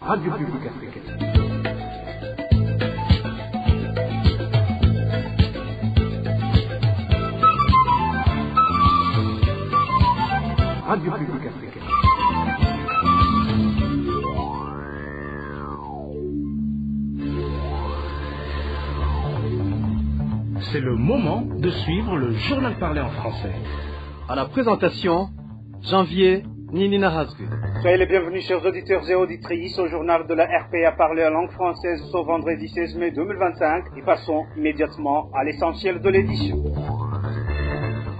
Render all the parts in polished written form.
Radio Publique Africaine. Radio Publique Africaine. C'est le moment de suivre le journal parlé en français. À la présentation, Janvier Ninina Hazgu. Soyez les bienvenus, chers auditeurs et auditrices, au journal de la RPA parlé en langue française ce vendredi 16 mai 2025 et passons immédiatement à l'essentiel de l'édition.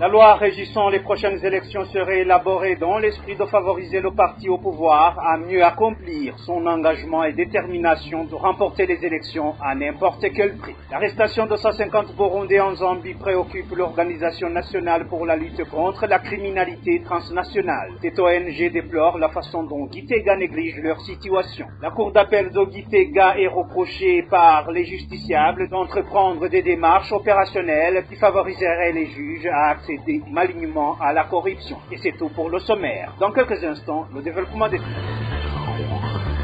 La loi régissant les prochaines élections serait élaborée dans l'esprit de favoriser le parti au pouvoir à mieux accomplir son engagement et détermination de remporter les élections à n'importe quel prix. L'arrestation de 150 Burundais en Zambie préoccupe l'Organisation nationale pour la lutte contre la criminalité transnationale. Cette ONG déplore la façon dont Gitega néglige leur situation. La cour d'appel de Gitega est reprochée par les justiciables d'entreprendre des démarches opérationnelles qui favoriseraient les juges à accéder malignement à la corruption. Et c'est tout pour le sommaire. Dans quelques instants, le développement des faits.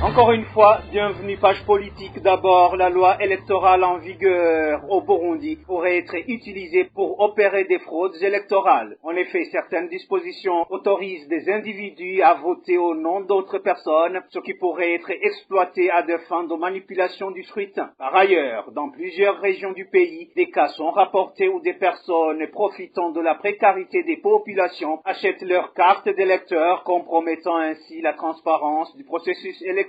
Encore une fois, bienvenue page politique. D'abord, la loi électorale en vigueur au Burundi pourrait être utilisée pour opérer des fraudes électorales. En effet, certaines dispositions autorisent des individus à voter au nom d'autres personnes, ce qui pourrait être exploité à des fins de manipulation du scrutin. Par ailleurs, dans plusieurs régions du pays, des cas sont rapportés où des personnes profitant de la précarité des populations achètent leurs cartes d'électeurs, compromettant ainsi la transparence du processus électoral.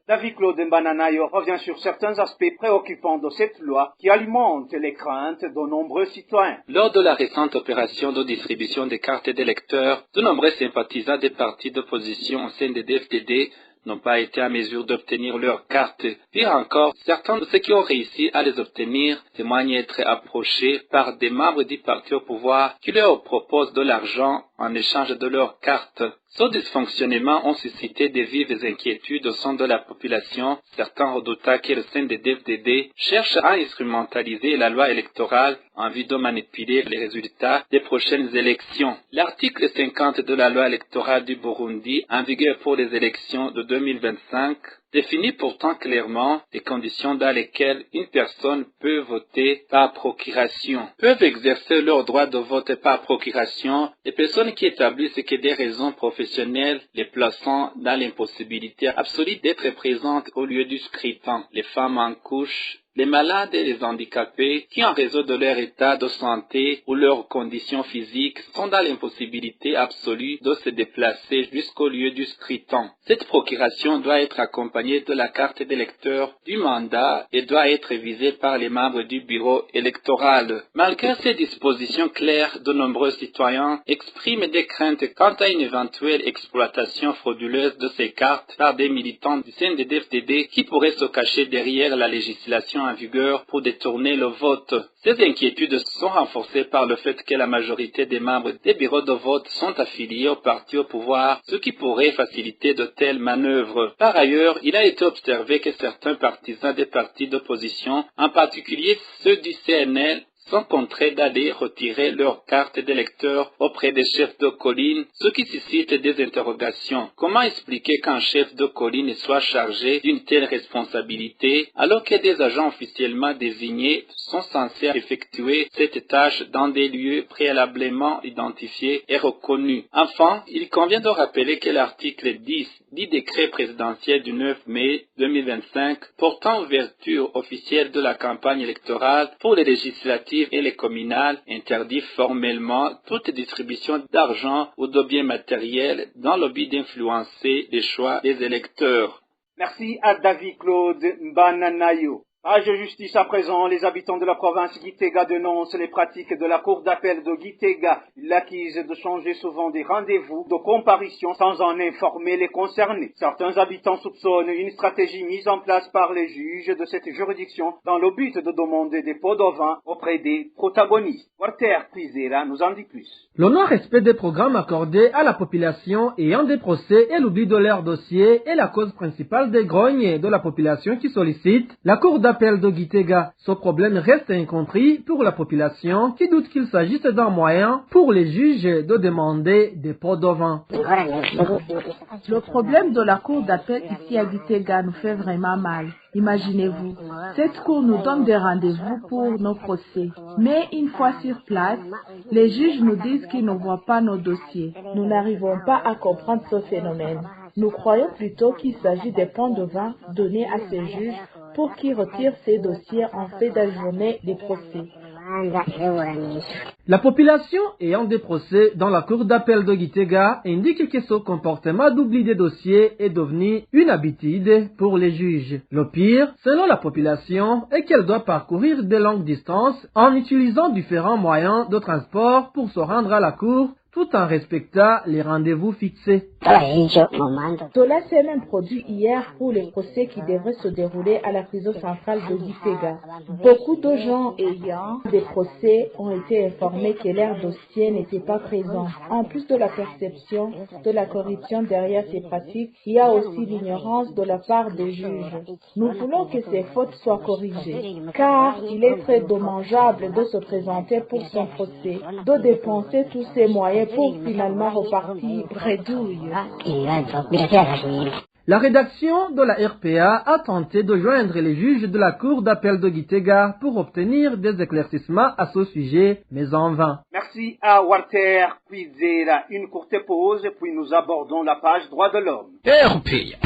David Claude Mbananayo revient sur certains aspects préoccupants de cette loi qui alimente les craintes de nombreux citoyens. Lors de la récente opération de distribution des cartes d'électeurs, de nombreux sympathisants des partis d'opposition au sein des DFDD n'ont pas été en mesure d'obtenir leurs cartes. Pire encore, certains de ceux qui ont réussi à les obtenir témoignent être approchés par des membres du parti au pouvoir qui leur proposent de l'argent en échange de leurs cartes. Ce dysfonctionnement ont suscité de vives inquiétudes au sein de la population. Certains redoutent que le sein des DFDD cherche à instrumentaliser la loi électorale en vue de manipuler les résultats des prochaines élections. L'article 50 de la loi électorale du Burundi, en vigueur pour les élections de 2025, définit pourtant clairement les conditions dans lesquelles une personne peut voter par procuration. Peuvent exercer leur droit de vote par procuration les personnes qui établissent que des raisons professionnelles les plaçant dans l'impossibilité absolue d'être présentes au lieu du scrutin. Les femmes en couche, les malades et les handicapés qui, en raison de leur état de santé ou leurs conditions physiques, sont dans l'impossibilité absolue de se déplacer jusqu'au lieu du scrutin. Cette procuration doit être accompagnée de la carte d'électeur du mandat et doit être visée par les membres du bureau électoral. Malgré ces dispositions claires, de nombreux citoyens expriment des craintes quant à une éventuelle exploitation frauduleuse de ces cartes par des militants du CNDD-FDD qui pourraient se cacher derrière la législation en vigueur pour détourner le vote. Ces inquiétudes sont renforcées par le fait que la majorité des membres des bureaux de vote sont affiliés au parti au pouvoir, ce qui pourrait faciliter de telles manœuvres. Par ailleurs, il a été observé que certains partisans des partis d'opposition, en particulier ceux du CNL, sont contraints d'aller retirer leur carte d'électeur auprès des chefs de colline, ce qui suscite des interrogations. Comment expliquer qu'un chef de colline soit chargé d'une telle responsabilité alors que des agents officiellement désignés sont censés effectuer cette tâche dans des lieux préalablement identifiés et reconnus? Enfin, il convient de rappeler que l'article 10 du décret présidentiel du 9 mai 2025 portant ouverture officielle de la campagne électorale pour les législatives et les communales interdit formellement toute distribution d'argent ou de biens matériels dans le but d'influencer les choix des électeurs. Merci à David Claude Mbananayo. Page de justice à présent, les habitants de la province Gitega dénoncent les pratiques de la cour d'appel de Gitega. Ils l'accusent de changer souvent des rendez-vous de comparution sans en informer les concernés. Certains habitants soupçonnent une stratégie mise en place par les juges de cette juridiction dans le but de demander des pots de vin auprès des protagonistes. Walter Pizera nous en dit plus. Le non-respect des programmes accordés à la population ayant des procès et l'oubli de leur dossier est la cause principale des grognes de la population qui sollicite la cour d'appel d'appel de Gitega. Ce problème reste incompris pour la population qui doute qu'il s'agisse d'un moyen pour les juges de demander des pots de vin. Le problème de la cour d'appel ici à Gitega nous fait vraiment mal. Imaginez-vous, cette cour nous donne des rendez-vous pour nos procès. Mais une fois sur place, les juges nous disent qu'ils ne voient pas nos dossiers. Nous n'arrivons pas à comprendre ce phénomène. Nous croyons plutôt qu'il s'agit des points de vin donnés à ces juges pour qu'ils retirent ces dossiers en fait d'ajourner les procès. La population ayant des procès dans la cour d'appel de Gitega indique que ce comportement d'oubli des dossiers est devenu une habitude pour les juges. Le pire, selon la population, est qu'elle doit parcourir de longues distances en utilisant différents moyens de transport pour se rendre à la cour, tout en respectant les rendez-vous fixés. Cela s'est même produit hier pour les procès qui devraient se dérouler à la prison centrale de Gitega. Beaucoup de gens ayant des procès ont été informés que leur dossier n'était pas présent. En plus de la perception de la corruption derrière ces pratiques, il y a aussi l'ignorance de la part des juges. Nous voulons que ces fautes soient corrigées, car il est très dommageable de se présenter pour son procès, de dépenser tous ces moyens pour finalement repartir bredouille. La rédaction de la RPA a tenté de joindre les juges de la cour d'appel de Gitega pour obtenir des éclaircissements à ce sujet, mais en vain. Merci à Walter Quizera. Une courte pause, puis nous abordons la page droits de l'homme. RPA.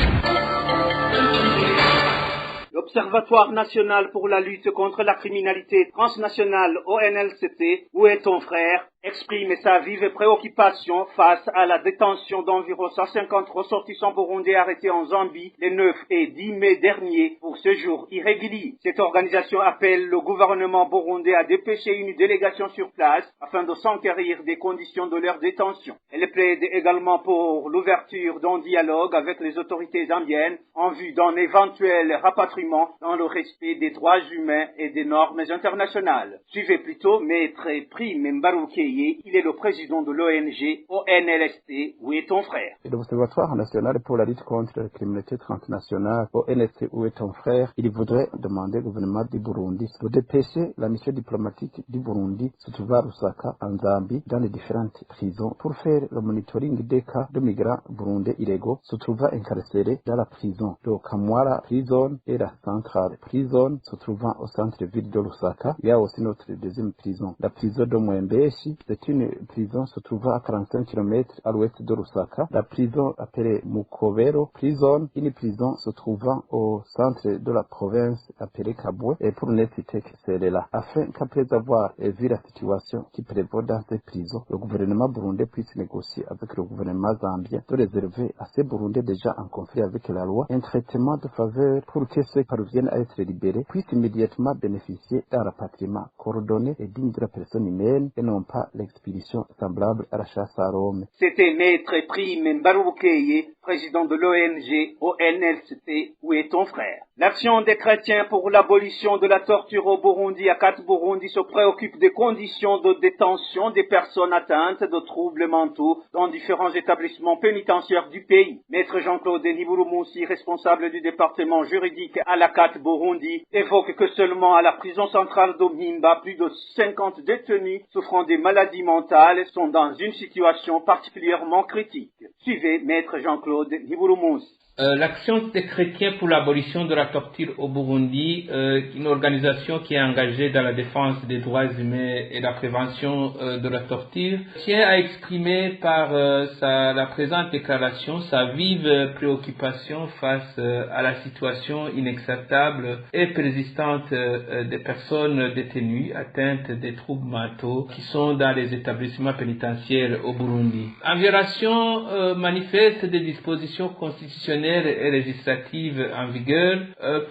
L'Observatoire national pour la lutte contre la criminalité transnationale ONLCT, où est ton frère, exprime sa vive préoccupation face à la détention d'environ 150 ressortissants burundais arrêtés en Zambie les 9 et 10 mai dernier pour séjour irrégulier. Cette organisation appelle le gouvernement burundais à dépêcher une délégation sur place afin de s'enquérir des conditions de leur détention. Elle plaide également pour l'ouverture d'un dialogue avec les autorités zambiennes en vue d'un éventuel rapatriement dans le respect des droits humains et des normes internationales. Suivez plutôt Maître Prime Mbarouké. Il est le président de l'ONG ONLST. Où est ton frère? L'Observatoire national pour la lutte contre la criminalité transnationale ONLST. Où est ton frère? Il voudrait demander au gouvernement du Burundi de dépêcher la mission diplomatique du Burundi se trouve à Lusaka, en Zambie, dans les différentes prisons pour faire le monitoring des cas de migrants burundais illégaux se trouvant incarcérés dans la prison de Kamwara Prison et la Centrale Prison se trouvant au centre-ville de Lusaka. Il y a aussi notre deuxième prison, la prison de Mwembeshi. C'est une prison se trouvant à 45 km à l'ouest de Lusaka. La prison appelée Mukobero Prison, une prison se trouvant au centre de la province appelée Kabwe, et pour ne citer que celle-là. Afin qu'après avoir vu la situation qui prévaut dans ces prisons, le gouvernement burundais puisse négocier avec le gouvernement zambien de réserver à ces Burundais déjà en conflit avec la loi un traitement de faveur pour que ceux qui parviennent à être libérés puissent immédiatement bénéficier d'un rapatriement coordonné et digne de la personne humaine et non pas l'expédition semblable à la chasse à Rome. C'était Maître Prime Mbaroukeye, président de l'ONG ONLCT. Où est ton frère? L'action des chrétiens pour l'abolition de la torture au Burundi, à Kat Burundi, se préoccupe des conditions de détention des personnes atteintes de troubles mentaux dans différents établissements pénitentiaires du pays. Maître Jean-Claude Niburumunsi, responsable du département juridique à la Kat Burundi, évoque que seulement à la prison centrale d'Omimba, plus de 50 détenus souffrant des maladies mentales sont dans une situation particulièrement critique. Suivez Maître Jean-Claude Niburumunsi. L'action des chrétiens pour l'abolition de la torture au Burundi, une organisation qui est engagée dans la défense des droits humains et la prévention de la torture, tient à exprimer par la présente déclaration sa vive préoccupation face à la situation inacceptable et persistante des personnes détenues atteintes des troubles mentaux qui sont dans les établissements pénitentiaires au Burundi. En violation manifeste des dispositions constitutionnelles et législatives en vigueur,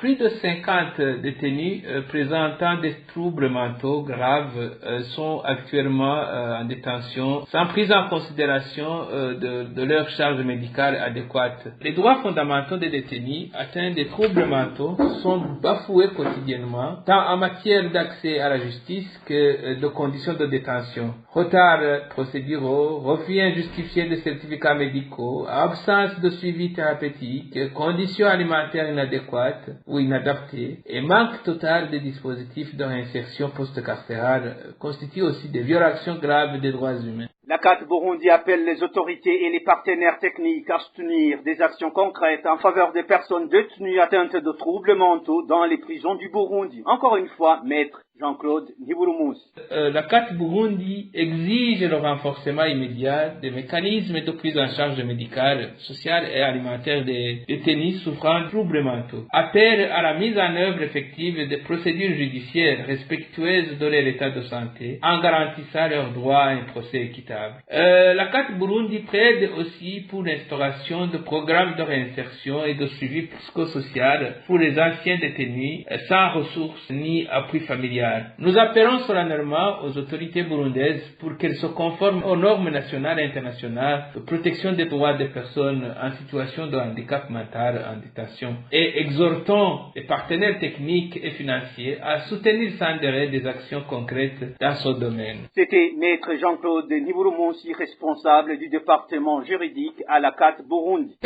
plus de 50 détenus présentant des troubles mentaux graves sont actuellement en détention sans prise en considération de leur charge médicale adéquate. Les droits fondamentaux des détenus atteints des troubles mentaux sont bafoués quotidiennement, tant en matière d'accès à la justice que de conditions de détention. Retards procéduraux, refus injustifiés de certificats médicaux, absence de suivi thérapeutique politiques, conditions alimentaires inadéquates ou inadaptées et manque total de dispositifs de réinsertion post-carcérale constituent aussi des violations graves des droits humains. La CAT Burundi appelle les autorités et les partenaires techniques à soutenir des actions concrètes en faveur des personnes détenues atteintes de troubles mentaux dans les prisons du Burundi. Encore une fois, maître Jean-Claude Niburumous. La CAT Burundi exige le renforcement immédiat des mécanismes de prise en charge médicale, sociale et alimentaire des détenus souffrant de troubles mentaux. Appelle à la mise en œuvre effective des procédures judiciaires respectueuses de leur état de santé en garantissant leur droit à un procès équitable. La CAT Burundi plaide aussi pour l'instauration de programmes de réinsertion et de suivi psychosocial pour les anciens détenus sans ressources ni appui familial. Nous appelons solennellement aux autorités burundaises pour qu'elles se conforment aux normes nationales et internationales de protection des droits des personnes en situation de handicap mental en détention et exhortons les partenaires techniques et financiers à soutenir sans délai des actions concrètes dans ce domaine. C'était maître Jean-Claude Niburumunsi, responsable du département juridique à la CAT Burundi.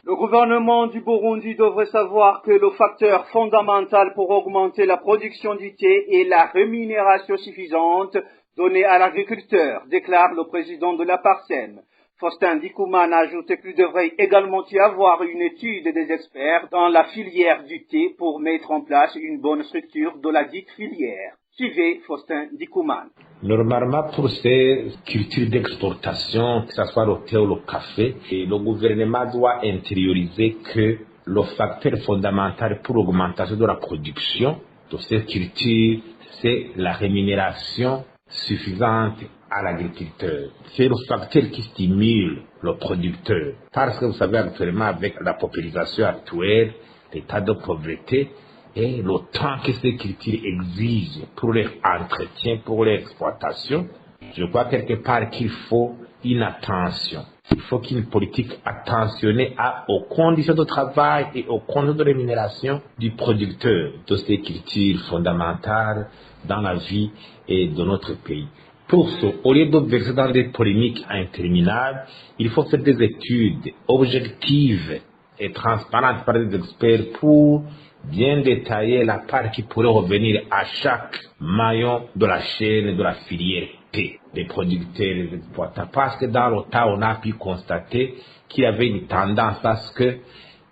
Le gouvernement du Burundi devrait savoir que le facteur fondamental pour augmenter la production du thé est la rémunération suffisante donnée à l'agriculteur, déclare le président de la Parsem. Faustin Dikouman a ajouté qu'il devrait également y avoir une étude des experts dans la filière du thé pour mettre en place une bonne structure de la dite filière. Suivez Faustin Dikouman. Normalement, pour ces cultures d'exportation, que ce soit le thé ou le café, le gouvernement doit intérioriser que le facteur fondamental pour l'augmentation de la production de ces cultures, c'est la rémunération suffisante à l'agriculteur. C'est le facteur qui stimule le producteur. Parce que vous savez, actuellement, avec la paupérisation actuelle, l'état de pauvreté, et le temps que ces cultures exigent pour leur entretien, pour leur exploitation, je crois quelque part qu'il faut une attention. Il faut qu'il y ait une politique attentionnée aux conditions de travail et aux conditions de rémunération du producteur de ces cultures fondamentales dans la vie et de notre pays. Pour ce, au lieu de verser dans des polémiques interminables, il faut faire des études objectives et transparentes par des experts pour bien détailler la part qui pourrait revenir à chaque maillon de la chaîne de la filière thé, les producteurs, les exploitants. Parce que dans le temps, on a pu constater qu'il y avait une tendance à ce qu'il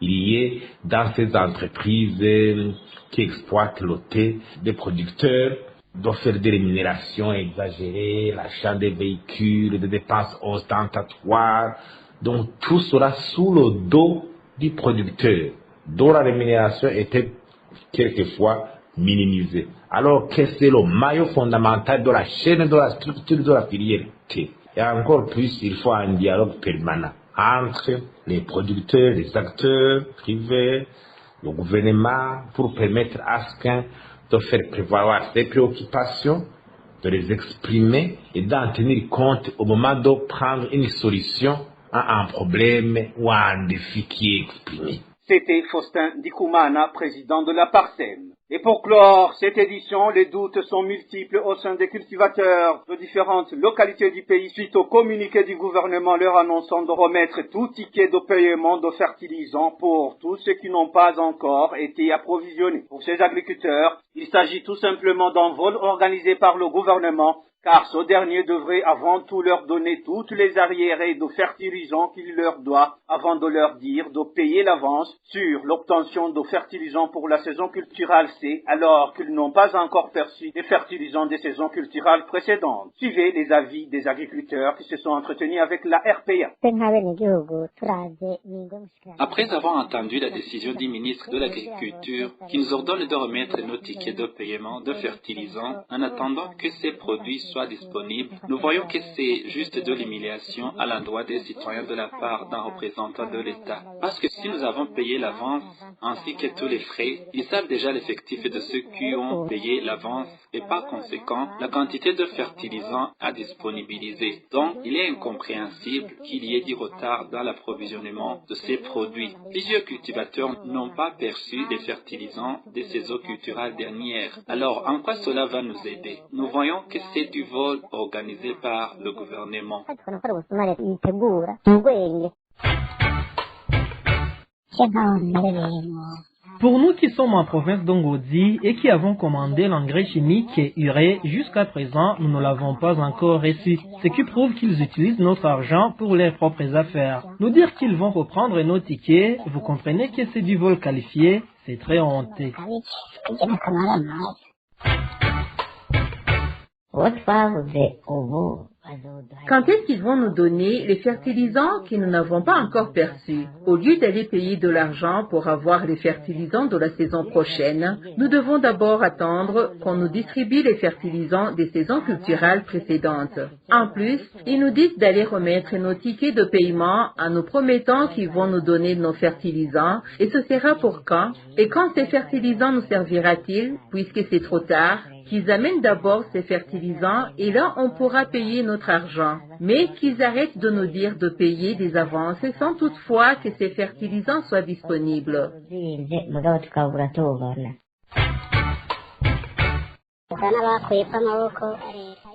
y ait dans ces entreprises qui exploitent le thé, des producteurs doivent faire des rémunérations exagérées, l'achat des véhicules, des dépenses ostentatoires. Donc tout sera sous le dos du producteur, dont la rémunération était quelquefois minimisée. Alors que c'est le maillot fondamental de la chaîne de la structure de la filière thé. Et encore plus, il faut un dialogue permanent entre les producteurs, les acteurs privés, le gouvernement, pour permettre à chacun de faire prévaloir ses préoccupations, de les exprimer et d'en tenir compte au moment de prendre une solution à un problème ou à un défi qui est exprimé. C'était Faustin Dikoumana, président de la Parsem. Et pour clore cette édition, les doutes sont multiples au sein des cultivateurs de différentes localités du pays suite au communiqué du gouvernement leur annonçant de remettre tout ticket de paiement de fertilisants pour tous ceux qui n'ont pas encore été approvisionnés. Pour ces agriculteurs, il s'agit tout simplement d'un vol organisé par le gouvernement, car ce dernier devrait avant tout leur donner toutes les arriérés de fertilisants qu'il leur doit avant de leur dire de payer l'avance sur l'obtention de fertilisants pour la saison culturelle C, alors qu'ils n'ont pas encore perçu des fertilisants des saisons culturelles précédentes. Suivez les avis des agriculteurs qui se sont entretenus avec la RPA. Après avoir entendu la décision du ministre de l'Agriculture qui nous ordonne de remettre nos tickets de paiement de fertilisants en attendant que ces produits soient disponibles, nous voyons que c'est juste de l'humiliation à l'endroit des citoyens de la part d'un représentant de l'État. Parce que si nous avons payé l'avance ainsi que tous les frais, ils savent déjà l'effectif de ceux qui ont payé l'avance et par conséquent la quantité de fertilisants à disponibiliser. Donc, il est incompréhensible qu'il y ait du retard dans l'approvisionnement de ces produits. Plusieurs cultivateurs n'ont pas perçu les fertilisants des saisons culturelles dernières. Alors, en quoi cela va nous aider? Nous voyons que c'est du du vol organisé par le gouvernement. Pour nous qui sommes en province d'Ongodi et qui avons commandé l'engrais chimique urée, jusqu'à présent, nous ne l'avons pas encore reçu, ce qui prouve qu'ils utilisent notre argent pour leurs propres affaires. Nous dire qu'ils vont reprendre nos tickets, vous comprenez que c'est du vol qualifié, c'est très honteux. Quand est-ce qu'ils vont nous donner les fertilisants que nous n'avons pas encore perçus? Au lieu d'aller payer de l'argent pour avoir les fertilisants de la saison prochaine, nous devons d'abord attendre qu'on nous distribue les fertilisants des saisons culturelles précédentes. En plus, ils nous disent d'aller remettre nos tickets de paiement en nous promettant qu'ils vont nous donner nos fertilisants, et ce sera pour quand? Et quand ces fertilisants nous servira-t-il, puisque c'est trop tard? Qu'ils amènent d'abord ces fertilisants et là on pourra payer notre argent. Mais qu'ils arrêtent de nous dire de payer des avances sans toutefois que ces fertilisants soient disponibles.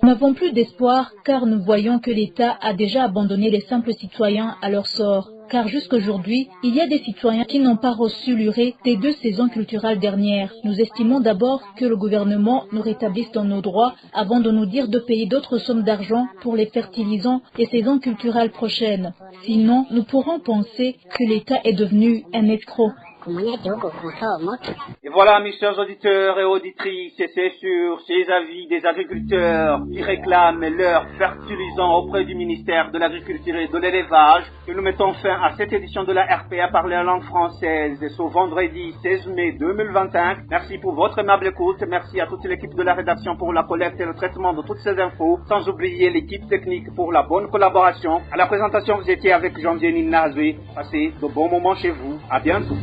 Nous n'avons plus d'espoir car nous voyons que l'État a déjà abandonné les simples citoyens à leur sort. Car jusqu'aujourd'hui, il y a des citoyens qui n'ont pas reçu l'urée des 2 saisons culturelles dernières. Nous estimons d'abord que le gouvernement nous rétablisse dans nos droits avant de nous dire de payer d'autres sommes d'argent pour les fertilisants des saisons culturelles prochaines. Sinon, nous pourrons penser que l'État est devenu un escroc. Et voilà, mes chers auditeurs et auditrices, c'est sur ces avis des agriculteurs qui réclament leurs fertilisants auprès du ministère de l'Agriculture et de l'Élevage que nous mettons fin à cette édition de la RPA parler en langue française ce vendredi 16 mai 2025. Merci pour votre aimable écoute. Merci à toute l'équipe de la rédaction pour la collecte et le traitement de toutes ces infos, sans oublier l'équipe technique pour la bonne collaboration. À la présentation, vous étiez avec Jean-Vianney Nazoué. Passez de bons moments chez vous. À bientôt.